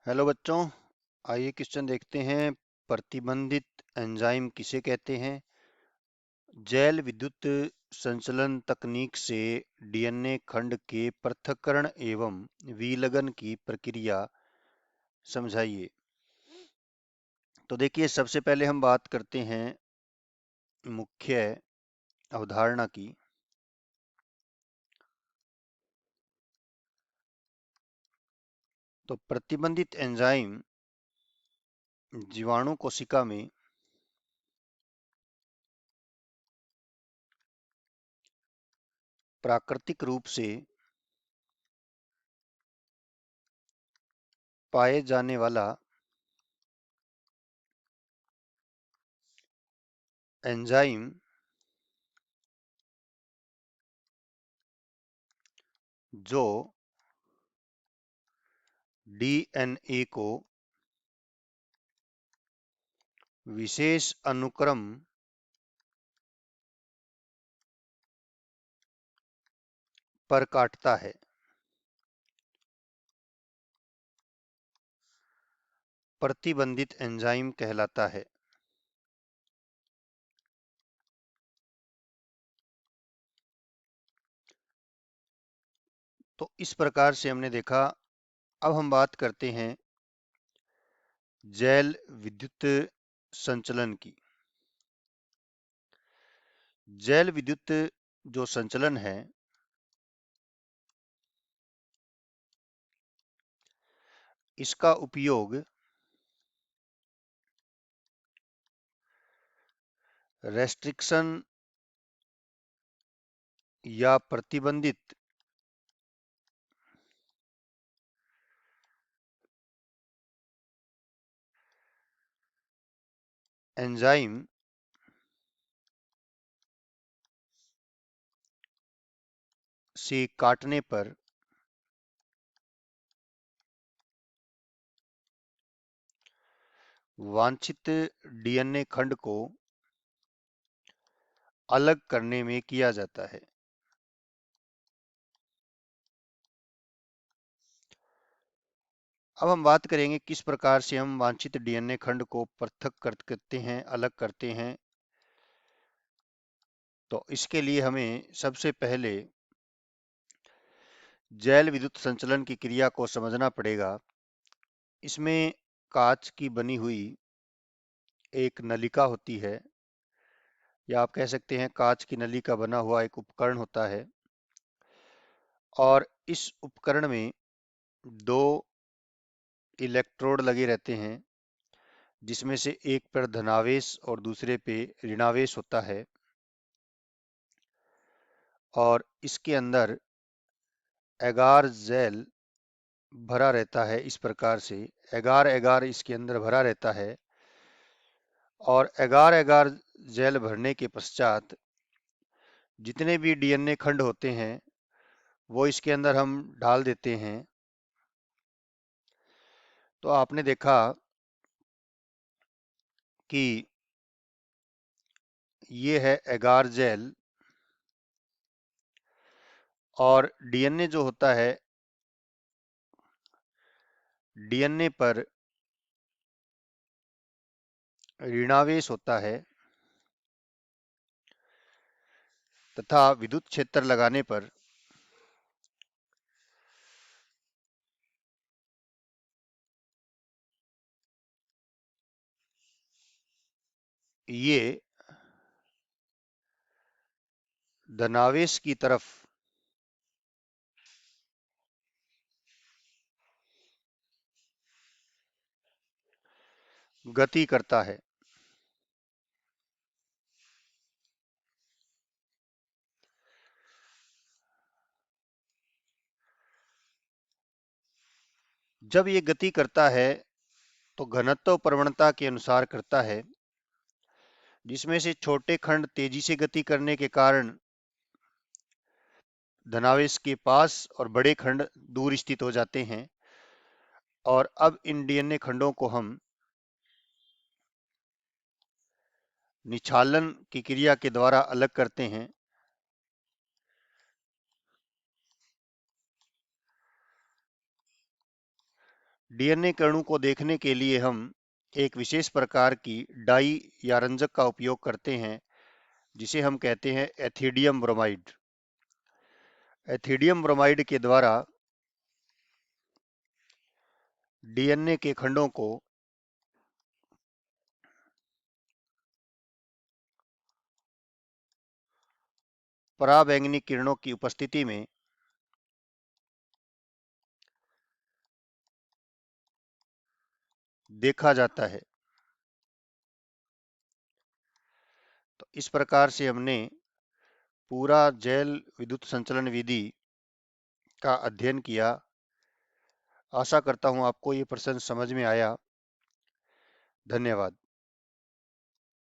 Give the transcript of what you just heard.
Hello बच्चों, आइए question देखते हैं। प्रतिबंधित एंजाइम किसे कहते हैं? जैव विद्युत संचलन तकनीक से डीएनए खंड के पृथक्करण एवं विलयन की प्रक्रिया समझाइए। तो देखिए, सबसे पहले हम बात करते हैं मुख्य अवधारणा की। तो प्रतिबंधित एंजाइम जीवाणु कोशिका में प्राकृतिक रूप से पाए जाने वाला एंजाइम जो डीएनए को विशेष अनुक्रम पर काटता है, प्रतिबंधित एंजाइम कहलाता है। तो इस प्रकार से हमने देखा। अब हम बात करते हैं जैव विद्युत संचलन की। जैव विद्युत जो संचलन है, इसका उपयोग रेस्ट्रिक्शन या प्रतिबंधित एंजाइम से काटने पर वांछित डीएनए खंड को अलग करने में किया जाता है। अब हम बात करेंगे किस प्रकार से हम वांछित डीएनए खंड को पृथक करते हैं, अलग करते हैं। तो इसके लिए हमें सबसे पहले जैव विद्युत संचलन की क्रिया को समझना पड़ेगा। इसमें कांच की बनी हुई एक नलिका होती है, या आप कह सकते हैं कांच की नली का बना हुआ एक उपकरण होता है। और इस उपकरण में दो इलेक्ट्रोड लगे रहते हैं, जिसमें से एक पर धनावेश और दूसरे पे ऋणावेश होता है। और इसके अंदर एगार जेल भरा रहता है। इस प्रकार से एगार एगार इसके अंदर भरा रहता है। और एगार एगार जेल भरने के पश्चात जितने भी डीएनए खंड होते हैं वो इसके अंदर हम डाल देते हैं। तो आपने देखा कि ये है एगार जेल। और डीएनए जो होता है, डीएनए पर ऋणावेश होता है, तथा विद्युत क्षेत्र लगाने पर ये धनावेश की तरफ गति करता है। जब ये गति करता है तो घनत्व प्रवणता के अनुसार करता है, जिसमें से छोटे खंड तेजी से गति करने के कारण धनावेश के पास और बड़े खंड दूर स्थित हो जाते हैं। और अब इन डीएनए खंडों को हम निच्छालन की क्रिया के द्वारा अलग करते हैं। डीएनए के को देखने के लिए हम एक विशेष प्रकार की डाई या रंजक का उपयोग करते हैं, जिसे हम कहते हैं एथिडियम ब्रोमाइड। एथिडियम ब्रोमाइड के द्वारा डीएनए के खंडों को पराबैंगनी किरणों की उपस्थिति में देखा जाता है। तो इस प्रकार से हमने पूरा जैल विद्युत संचलन विधि का अध्ययन किया। आशा करता हूं आपको ये प्रश्न समझ में आया। धन्यवाद।